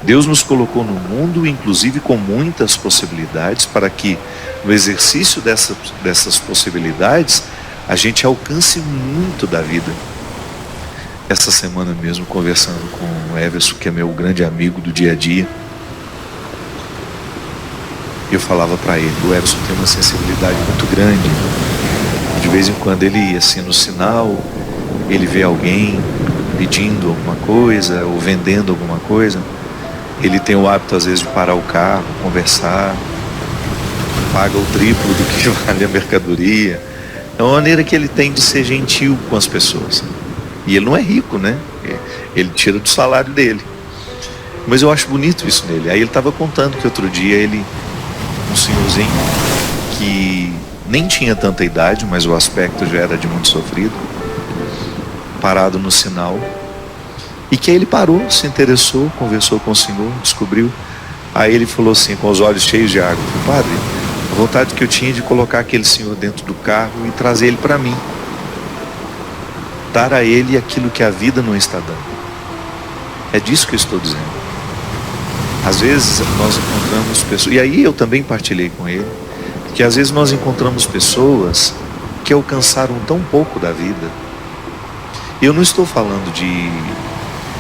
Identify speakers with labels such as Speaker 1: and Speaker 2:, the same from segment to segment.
Speaker 1: Deus nos colocou no mundo, inclusive com muitas possibilidades, para que no exercício dessas possibilidades a gente alcance muito da vida. Essa semana mesmo, conversando com o Everson, que é meu grande amigo do dia a dia, eu falava para ele, o Everson tem uma sensibilidade muito grande. De vez em quando ele, assim, no sinal, ele vê alguém pedindo alguma coisa ou vendendo alguma coisa. Ele tem o hábito, às vezes, de parar o carro, conversar, paga o triplo do que vale a mercadoria. É uma maneira que ele tem de ser gentil com as pessoas. E ele não é rico, né? Ele tira do salário dele. Mas eu acho bonito isso nele. Aí ele estava contando que outro dia um senhorzinho que nem tinha tanta idade, mas o aspecto já era de muito sofrido, parado no sinal, e que aí ele parou, se interessou, conversou com o senhor, descobriu. Aí ele falou assim, com os olhos cheios de água: padre, a vontade que eu tinha de colocar aquele senhor dentro do carro e trazer ele para mim, dar a ele aquilo que a vida não está dando. É disso que eu estou dizendo. Às vezes nós encontramos pessoas, e aí eu também partilhei com ele, que às vezes nós encontramos pessoas que alcançaram tão pouco da vida. Eu não estou falando de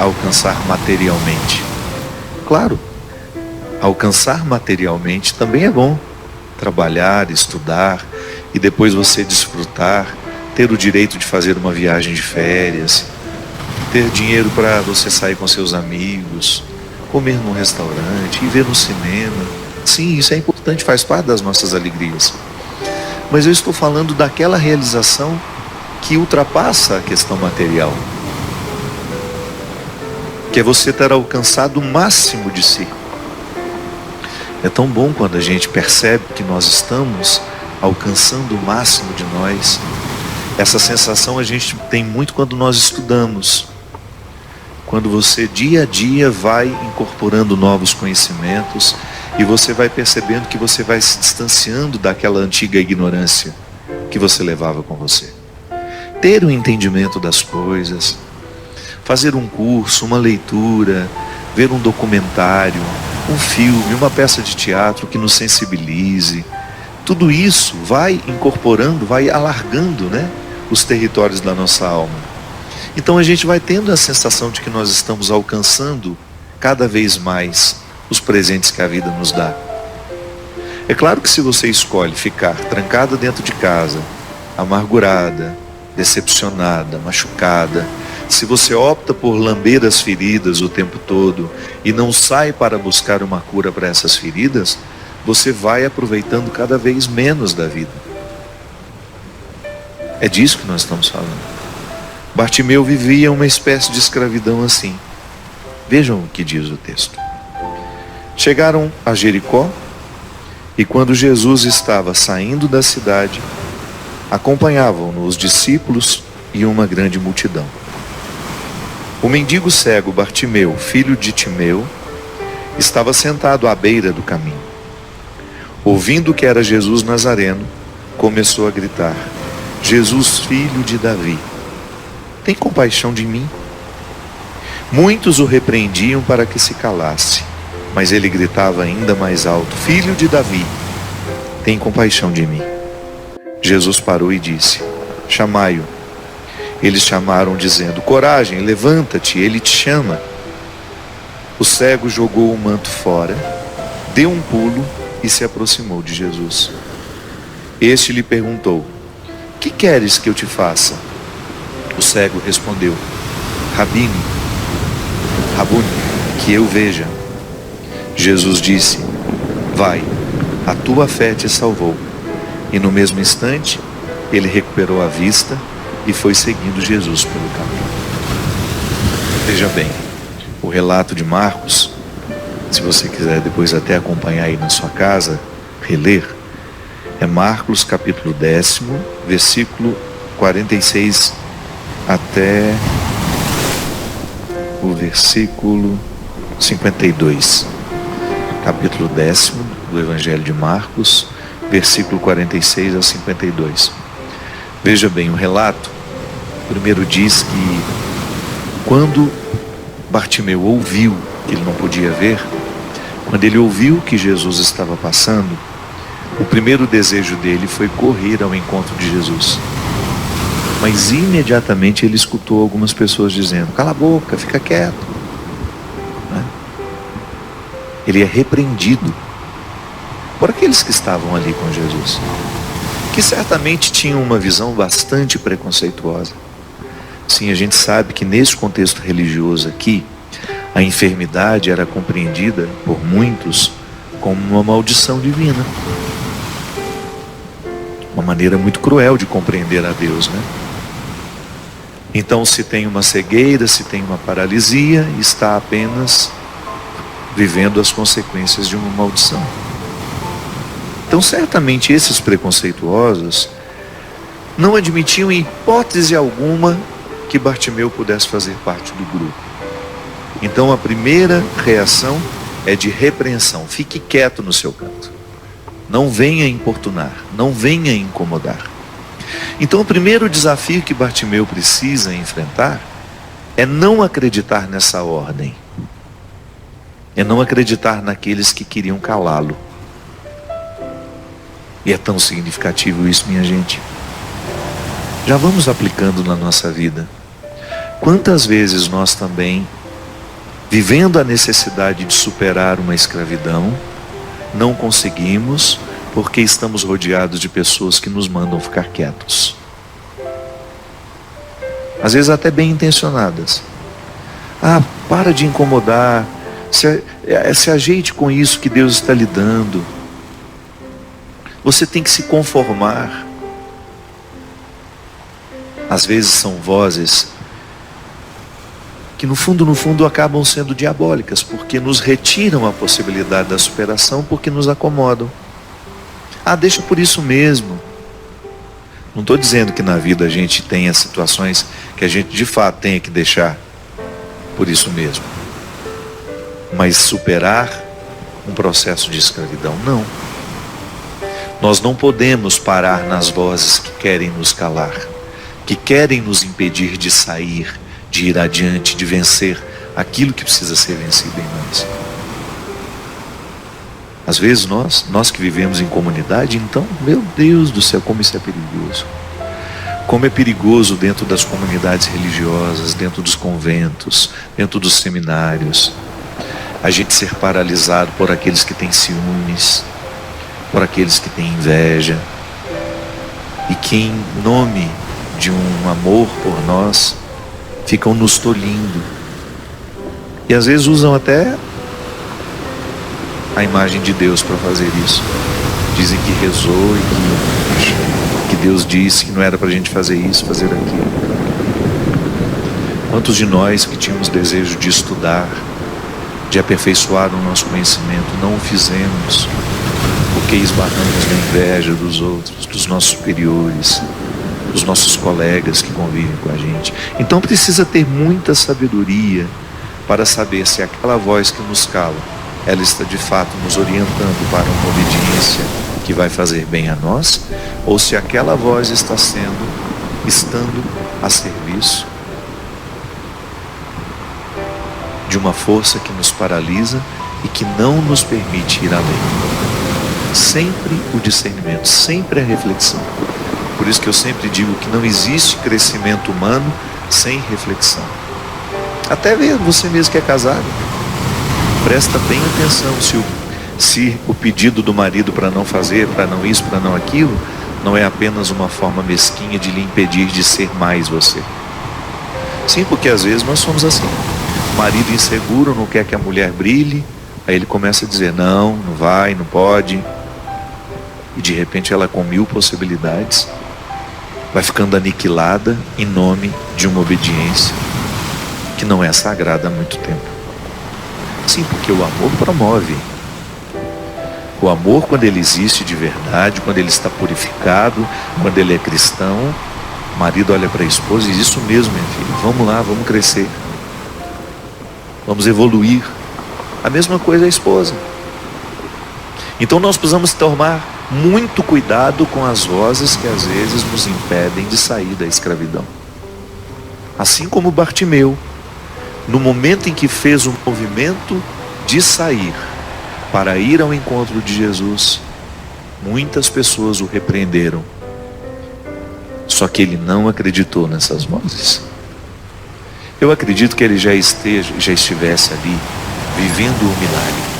Speaker 1: alcançar materialmente. Claro, alcançar materialmente também é bom. Trabalhar, estudar e depois você desfrutar, ter o direito de fazer uma viagem de férias, ter dinheiro para você sair com seus amigos, comer num restaurante, ir ver no cinema. Sim, isso é importante, faz parte das nossas alegrias. Mas eu estou falando daquela realização que ultrapassa a questão material, que é você ter alcançado o máximo de si. É tão bom quando a gente percebe que nós estamos alcançando o máximo de nós. Essa sensação a gente tem muito quando nós estudamos. Quando você dia a dia vai incorporando novos conhecimentos e você vai percebendo que você vai se distanciando daquela antiga ignorância que você levava com você. Ter um entendimento das coisas, fazer um curso, uma leitura, ver um documentário, um filme, uma peça de teatro que nos sensibilize. Tudo isso vai incorporando, vai alargando, né, os territórios da nossa alma. Então a gente vai tendo a sensação de que nós estamos alcançando cada vez mais os presentes que a vida nos dá. É claro que se você escolhe ficar trancada dentro de casa, amargurada, decepcionada, machucada, se você opta por lamber as feridas o tempo todo e não sai para buscar uma cura para essas feridas, você vai aproveitando cada vez menos da vida. É disso que nós estamos falando. Bartimeu vivia uma espécie de escravidão assim. Vejam o que diz o texto. Chegaram a Jericó, e quando Jesus estava saindo da cidade, acompanhavam-no os discípulos e uma grande multidão. O mendigo cego Bartimeu, filho de Timeu, estava sentado à beira do caminho. Ouvindo que era Jesus Nazareno, começou a gritar: Jesus, filho de Davi, tem compaixão de mim. Muitos o repreendiam para que se calasse, mas ele gritava ainda mais alto: Filho de Davi, tem compaixão de mim. Jesus parou e disse: Chamai-o. Eles chamaram, dizendo: Coragem, levanta-te, ele te chama. O cego jogou o manto fora, deu um pulo e se aproximou de Jesus. Este lhe perguntou: Que queres que eu te faça? O cego respondeu: Rabuni, que eu veja. Jesus disse: Vai, a tua fé te salvou. E no mesmo instante, ele recuperou a vista e foi seguindo Jesus pelo caminho. Veja bem, o relato de Marcos, se você quiser depois até acompanhar aí na sua casa, reler, é Marcos capítulo 10, versículo 46 até o versículo 52. Capítulo 10 do Evangelho de Marcos, versículo 46 a 52. Veja bem, o relato primeiro diz que quando Bartimeu ouviu que ele não podia ver, quando ele ouviu que Jesus estava passando, o primeiro desejo dele foi correr ao encontro de Jesus. Mas imediatamente ele escutou algumas pessoas dizendo: cala a boca, fica quieto. Né? Ele é repreendido por aqueles que estavam ali com Jesus, que certamente tinham uma visão bastante preconceituosa. Sim, a gente sabe que nesse contexto religioso aqui, a enfermidade era compreendida por muitos como uma maldição divina. Uma maneira muito cruel de compreender a Deus, né? Então, se tem uma cegueira, se tem uma paralisia, está apenas vivendo as consequências de uma maldição. Então, certamente esses preconceituosos não admitiam em hipótese alguma que Bartimeu pudesse fazer parte do grupo. Então, a primeira reação é de repreensão. Fique quieto no seu canto. Não venha importunar, não venha incomodar. Então, o primeiro desafio que Bartimeu precisa enfrentar é não acreditar nessa ordem. É não acreditar naqueles que queriam calá-lo. E é tão significativo isso, minha gente. Já vamos aplicando na nossa vida. Quantas vezes nós também, vivendo a necessidade de superar uma escravidão, não conseguimos porque estamos rodeados de pessoas que nos mandam ficar quietos. Às vezes até bem intencionadas. Ah, para de incomodar, se ajeite com isso que Deus está lhe dando. Você tem que se conformar. Às vezes são vozes que no fundo acabam sendo diabólicas, porque nos retiram a possibilidade da superação, porque nos acomodam. Ah, deixa por isso mesmo. Não estou dizendo que na vida a gente tenha situações que a gente de fato tenha que deixar por isso mesmo. Mas superar um processo de escravidão, não. Nós não podemos parar nas vozes que querem nos calar, que querem nos impedir de sair, de ir adiante, de vencer aquilo que precisa ser vencido em nós. Às vezes nós que vivemos em comunidade, então, meu Deus do céu, como isso é perigoso. Como é perigoso dentro das comunidades religiosas, dentro dos conventos, dentro dos seminários, a gente ser paralisado por aqueles que têm ciúmes, por aqueles que têm inveja, e que em nome de um amor por nós, ficam nos tolindo. E às vezes usam até a imagem de Deus para fazer isso. Dizem que rezou e que Deus disse que não era para a gente fazer isso, fazer aquilo. Quantos de nós que tínhamos desejo de estudar, de aperfeiçoar o nosso conhecimento, não o fizemos, porque esbarramos na inveja dos outros, dos nossos superiores, dos nossos colegas que convivem com a gente. Então precisa ter muita sabedoria para saber se aquela voz que nos cala, ela está de fato nos orientando para uma obediência que vai fazer bem a nós, ou se aquela voz está estando a serviço de uma força que nos paralisa e que não nos permite ir além. Sempre o discernimento, sempre a reflexão. Por isso que eu sempre digo que não existe crescimento humano sem reflexão. Até você mesmo que é casado, presta bem atenção se o pedido do marido para não fazer, para não isso, para não aquilo, não é apenas uma forma mesquinha de lhe impedir de ser mais você. Sim, porque às vezes nós somos assim. O marido inseguro não quer que a mulher brilhe, aí ele começa a dizer não vai, não pode. E de repente ela, com 1000 possibilidades, vai ficando aniquilada em nome de uma obediência que não é sagrada há muito tempo. Sim, porque o amor promove. O amor, quando ele existe de verdade, quando ele está purificado, quando ele é cristão, o marido olha para a esposa e diz: isso mesmo, minha filha, vamos lá, vamos crescer, vamos evoluir. A mesma coisa a esposa. Então nós precisamos tomar muito cuidado com as vozes que às vezes nos impedem de sair da escravidão. Assim como Bartimeu, no momento em que fez o movimento de sair para ir ao encontro de Jesus, muitas pessoas o repreenderam. Só que ele não acreditou nessas vozes. Eu acredito que ele já estivesse ali, vivendo o milagre.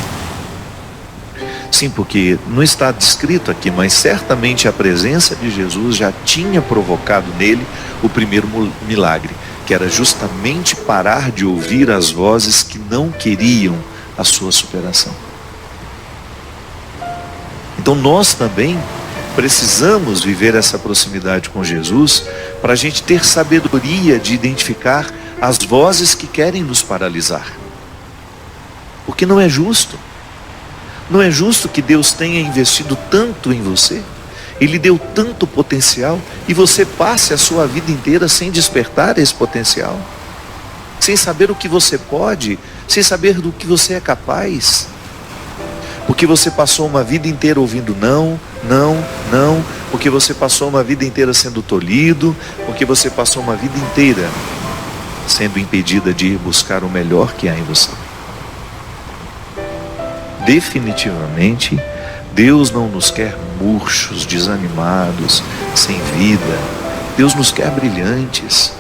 Speaker 1: Sim, porque não está descrito aqui, mas certamente a presença de Jesus já tinha provocado nele o primeiro milagre, que era justamente parar de ouvir as vozes que não queriam a sua superação. Então nós também precisamos viver essa proximidade com Jesus para a gente ter sabedoria de identificar as vozes que querem nos paralisar. Porque não é justo. Não é justo que Deus tenha investido tanto em você, Ele deu tanto potencial, e você passe a sua vida inteira sem despertar esse potencial, sem saber o que você pode, sem saber do que você é capaz. Porque você passou uma vida inteira ouvindo não, não, não, porque você passou uma vida inteira sendo tolhido, porque você passou uma vida inteira sendo impedida de ir buscar o melhor que há em você. Definitivamente, Deus não nos quer murchos, desanimados, sem vida. Deus nos quer brilhantes.